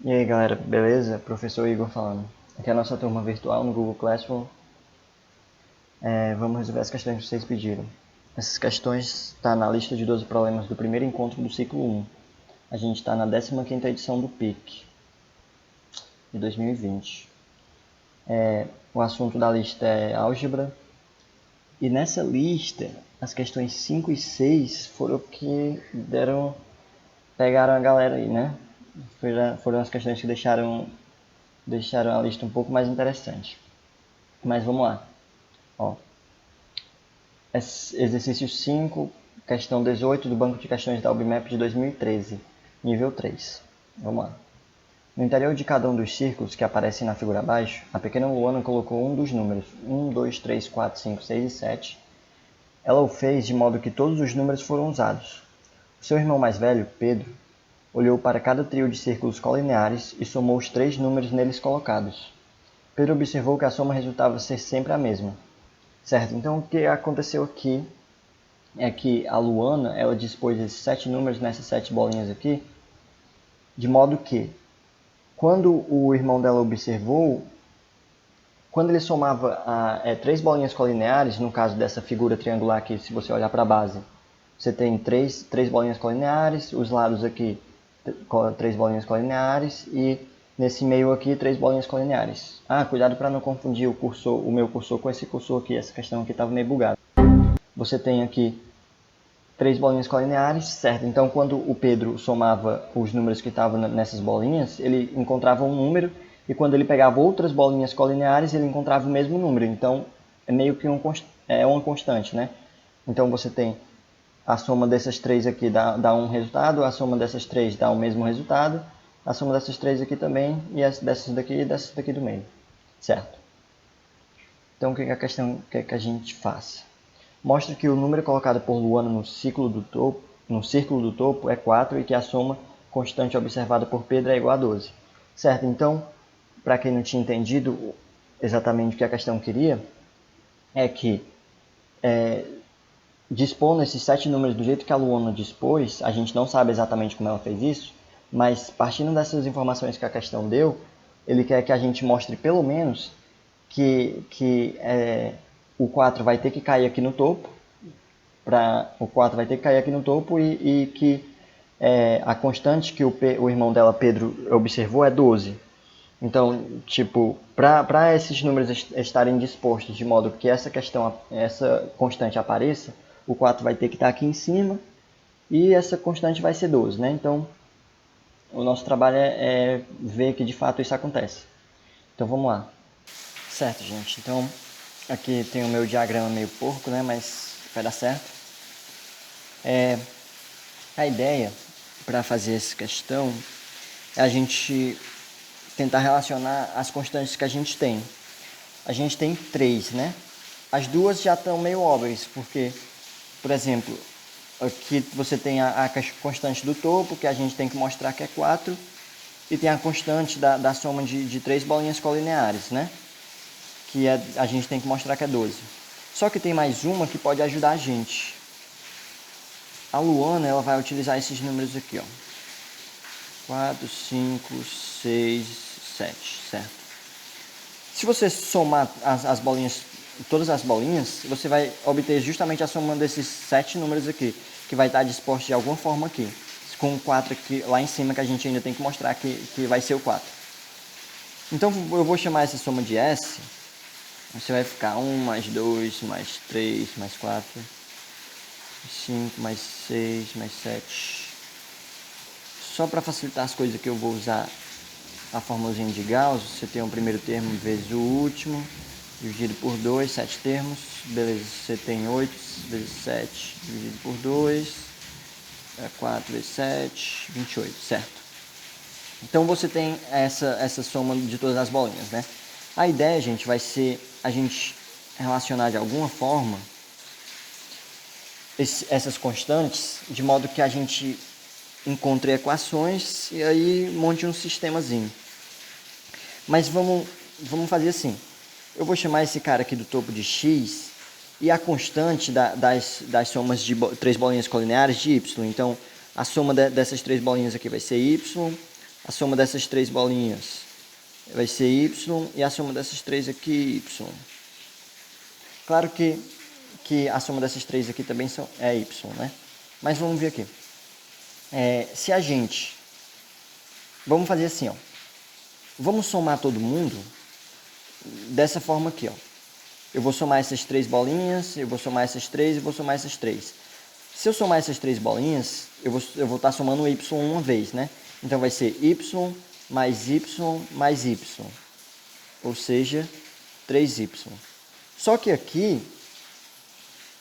E aí galera, beleza? Professor Igor falando. Aqui é a nossa turma virtual no Google Classroom. Vamos resolver as questões que vocês pediram. Essas questões estão na lista de 12 problemas do primeiro encontro do ciclo 1. A gente está na 15ª edição do PIC, de 2020. O assunto da lista é álgebra. E nessa lista, as questões 5 e 6 foram que pegaram a galera aí, né? Foram as questões que deixaram a lista um pouco mais interessante. Mas vamos lá. Ó, exercício 5, questão 18 do banco de questões da UBMAP de 2013, nível 3. Vamos lá. No interior de cada um dos círculos que aparecem na figura abaixo, a pequena Luana colocou um dos números 1, 2, 3, 4, 5, 6 e 7. Ela o fez de modo que todos os números foram usados. O seu irmão mais velho, Pedro, olhou para cada trio de círculos colineares e somou os 3 números neles colocados. Pedro observou que a soma resultava ser sempre a mesma. Certo, então o que aconteceu aqui é que a Luana, ela dispôs esses 7 números nessas 7 bolinhas aqui, de modo que, quando o irmão dela observou, quando ele somava 3 bolinhas colineares, no caso dessa figura triangular aqui, se você olhar para a base, você tem 3 bolinhas colineares, os lados aqui 3 bolinhas colineares e nesse meio aqui 3 bolinhas colineares. Cuidado para não confundir o meu cursor com esse cursor aqui, essa questão aqui estava meio bugada. Você tem aqui 3 bolinhas colineares, certo? Então, quando o Pedro somava os números que estavam nessas bolinhas, ele encontrava um número, e quando ele pegava outras bolinhas colineares, ele encontrava o mesmo número. Então, é meio que uma constante, né? Então, você tem a soma dessas três aqui dá um resultado, a soma dessas três dá o mesmo resultado, a soma dessas três aqui também, e dessas daqui e dessas daqui do meio, certo? Então, o que a questão quer que a gente faça? Mostra que o número colocado por Luana no círculo do topo é 4 e que a soma constante observada por Pedro é igual a 12. Certo? Então, para quem não tinha entendido exatamente o que a questão queria, é que dispondo esses 7 números do jeito que a Luana dispôs, a gente não sabe exatamente como ela fez isso, mas partindo dessas informações que a questão deu, ele quer que a gente mostre pelo menos que o 4 vai ter que cair aqui no topo, o 4 vai ter que cair aqui no topo e que a constante que o irmão dela, Pedro, observou é 12. Então, tipo, para esses números estarem dispostos de modo que essa constante apareça, o 4 vai ter que estar aqui em cima e essa constante vai ser 12, né? Então, o nosso trabalho é ver que de fato isso acontece. Então, vamos lá. Certo, gente. Então, aqui tem o meu diagrama meio porco, né? Mas vai dar certo. A ideia para fazer essa questão é a gente tentar relacionar as constantes que a gente tem. A gente tem 3, né? As duas já estão meio óbvias, porque, por exemplo, aqui você tem a constante do topo, que a gente tem que mostrar que é 4, e tem a constante da soma de 3 bolinhas colineares, né? Que a gente tem que mostrar que é 12. Só que tem mais uma que pode ajudar a gente. A Luana, ela vai utilizar esses números aqui, ó. 4, 5, 6, 7, certo? Se você somar as bolinhas, todas as bolinhas, você vai obter justamente a soma desses 7 números aqui, que vai estar disposto de alguma forma aqui, com o 4 aqui, lá em cima, que a gente ainda tem que mostrar que vai ser o 4. Então eu vou chamar essa soma de S. Você vai ficar 1 mais 2 mais 3 mais 4, 5 mais 6 mais 7. Só para facilitar as coisas que eu vou usar a formulazinha de Gauss, você tem o primeiro termo vezes o último, dividido por 2, 7 termos, beleza, você tem 8 vezes 7, dividido por 2, 4 vezes 7, 28, certo? Então você tem essa soma de todas as bolinhas, né? A ideia, gente, vai ser a gente relacionar de alguma forma essas constantes, de modo que a gente encontre equações e aí monte um sistemazinho. Mas vamos fazer assim. Eu vou chamar esse cara aqui do topo de x e a constante das somas de 3 bolinhas colineares de y. Então, a soma dessas 3 bolinhas aqui vai ser y, a soma dessas três bolinhas vai ser y, e a soma dessas três aqui, y. Claro que a soma dessas três aqui também é y, né? Mas vamos ver aqui. Se a gente... Vamos fazer assim, ó. Vamos somar todo mundo dessa forma aqui, ó. Eu vou somar essas três bolinhas, eu vou somar essas três e vou somar essas três. Se eu somar essas três bolinhas, eu vou estar somando o y uma vez, né? Então vai ser y mais y mais y. Ou seja, 3y. Só que aqui,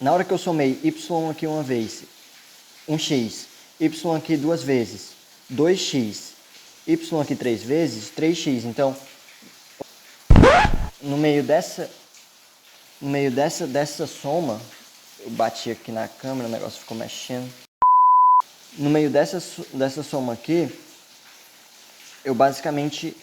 na hora que eu somei y aqui uma vez, 1x, y aqui duas vezes, 2x, y aqui três vezes, 3x. Então, no meio dessa soma, eu bati aqui na câmera, o negócio ficou mexendo. No meio dessa soma aqui, eu basicamente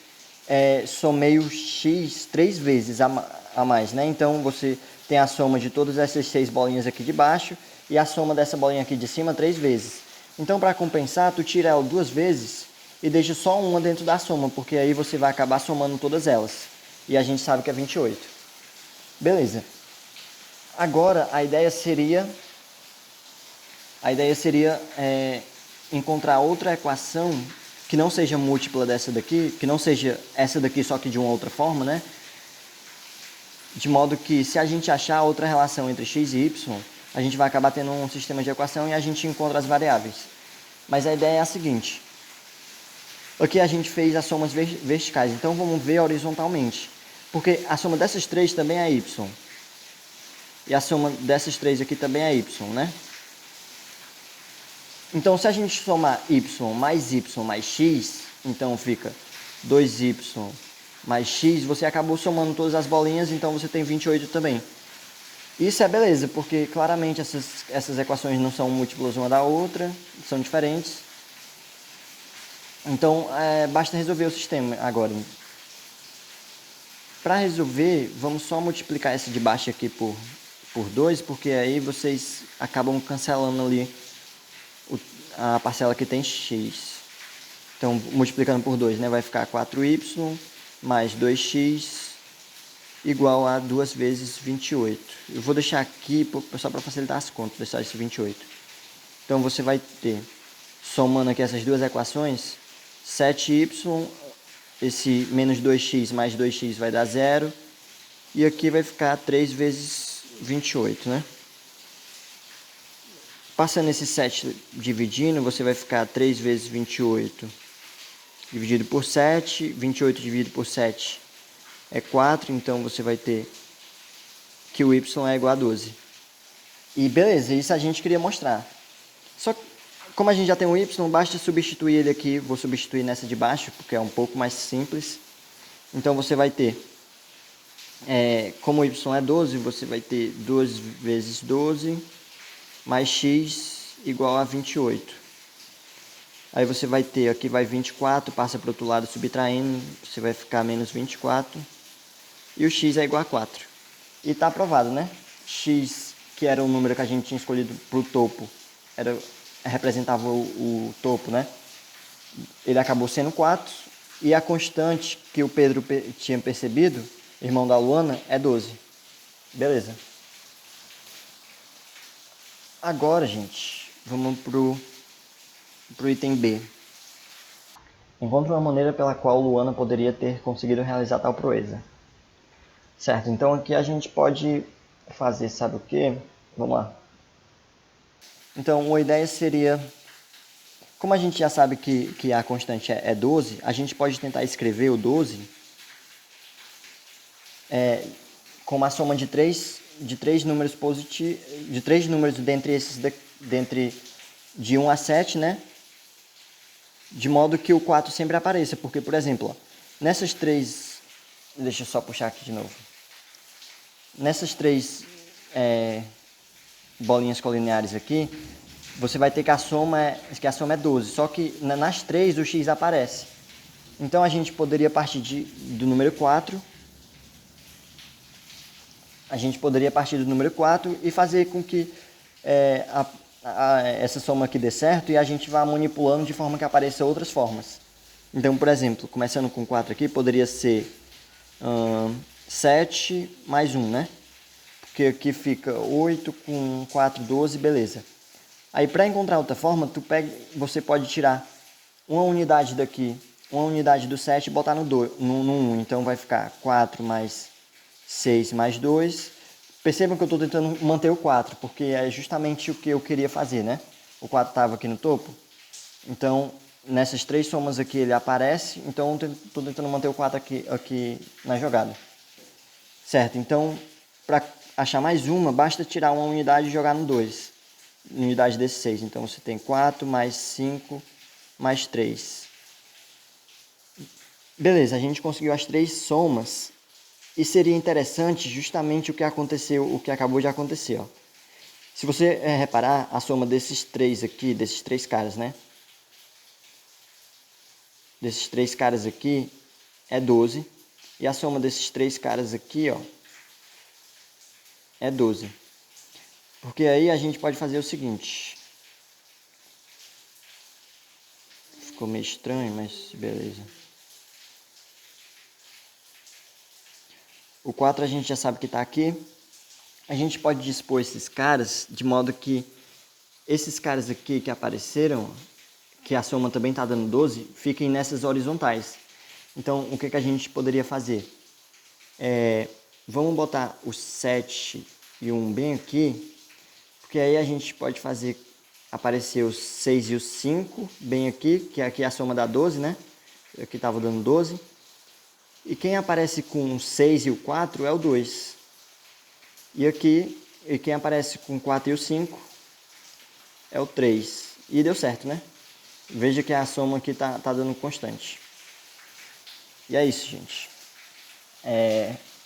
somei o x três vezes a mais, né? Então, você tem a soma de todas essas 6 bolinhas aqui de baixo e a soma dessa bolinha aqui de cima 3 vezes. Então, para compensar, tu tira ela 2 vezes e deixa só uma dentro da soma, porque aí você vai acabar somando todas elas. E a gente sabe que é 28. Beleza. Agora, a ideia seria encontrar outra equação que não seja múltipla dessa daqui, que não seja essa daqui só que de uma outra forma, né? De modo que se a gente achar outra relação entre x e y, a gente vai acabar tendo um sistema de equação e a gente encontra as variáveis. Mas a ideia é a seguinte. Aqui a gente fez as somas verticais, então vamos ver horizontalmente. Porque a soma dessas três também é y. E a soma dessas três aqui também é y, né? Então, se a gente somar y mais x, então fica 2y mais x, você acabou somando todas as bolinhas, então você tem 28 também. Isso é beleza, porque claramente essas equações não são múltiplas uma da outra, são diferentes. Então, basta resolver o sistema agora. Para resolver, vamos só multiplicar essa de baixo aqui por 2, porque aí vocês acabam cancelando ali a parcela que tem x. Então, multiplicando por 2, né, vai ficar 4y mais 2x igual a 2 vezes 28. Eu vou deixar aqui só para facilitar as contas, deixar esse 28. Então, você vai ter, somando aqui essas duas equações, 7y, esse menos 2x mais 2x vai dar 0, e aqui vai ficar 3 vezes 28, né? Passando esse 7 dividindo, você vai ficar 3 vezes 28 dividido por 7. 28 dividido por 7 é 4, então você vai ter que o y é igual a 12. E beleza, isso a gente queria mostrar. Só que, como a gente já tem o y, basta substituir ele aqui. Vou substituir nessa de baixo, porque é um pouco mais simples. Então você vai ter, como o y é 12, você vai ter 2 vezes 12 mais x igual a 28. Aí você vai ter, aqui vai 24, passa para o outro lado subtraindo, você vai ficar menos 24. E o x é igual a 4. E está aprovado, né? X, que era o número que a gente tinha escolhido para o topo, representava o topo, né? Ele acabou sendo 4. E a constante que o Pedro tinha percebido, irmão da Luana, é 12. Beleza. Agora, gente, vamos pro item B. Encontre uma maneira pela qual Luana poderia ter conseguido realizar tal proeza. Certo, então aqui a gente pode fazer, sabe o quê? Vamos lá. Então, uma ideia seria, como a gente já sabe que a constante é 12, a gente pode tentar escrever o 12 como a soma de três números positivos, de 3 números dentre de 1 a 7, né? De modo que o 4 sempre apareça, porque, por exemplo, ó, nessas três... Deixa eu só puxar aqui de novo. Nessas três bolinhas colineares aqui, você vai ter que a soma é 12, só que nas três o x aparece. Então, a gente poderia partir do número 4. A gente poderia partir do número 4 e fazer com que essa soma aqui dê certo e a gente vá manipulando de forma que apareça outras formas. Então, por exemplo, começando com 4 aqui, poderia ser 7 mais 1, né? Porque aqui fica 8 com 4, 12, beleza. Aí, para encontrar outra forma, você pode tirar uma unidade daqui, uma unidade do 7 e botar no 1. Então, vai ficar 4 mais 6 mais 2. Percebam que eu estou tentando manter o 4, porque é justamente o que eu queria fazer, né? O 4 estava aqui no topo. Então, nessas 3 somas aqui ele aparece. Então, eu estou tentando manter o 4 aqui na jogada. Certo, então, para achar mais uma, basta tirar uma unidade e jogar no 2. Unidade desse 6. Então, você tem 4 mais 5 mais 3. Beleza, a gente conseguiu as 3 somas. E seria interessante justamente o que aconteceu, o que acabou de acontecer, ó. Se você reparar, a soma desses 3 aqui, desses 3 caras, né? Desses 3 caras aqui é 12. E a soma desses 3 caras aqui, ó, é 12. Porque aí a gente pode fazer o seguinte. Ficou meio estranho, mas beleza. O 4 a gente já sabe que está aqui. A gente pode dispor esses caras de modo que esses caras aqui que apareceram, que a soma também está dando 12, fiquem nessas horizontais. Então, o que a gente poderia fazer? Vamos botar o 7 e o 1 bem aqui, porque aí a gente pode fazer aparecer os 6 e o 5 bem aqui, que aqui a soma dá 12, né? Aqui estava dando 12. E quem aparece com o 6 e o 4 é o 2. E quem aparece com o 4 e o 5 é o 3. E deu certo, né? Veja que a soma aqui tá dando constante. E é isso, gente.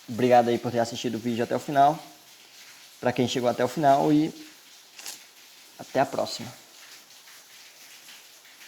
Obrigado aí por ter assistido o vídeo até o final. Para quem chegou até o final e até a próxima.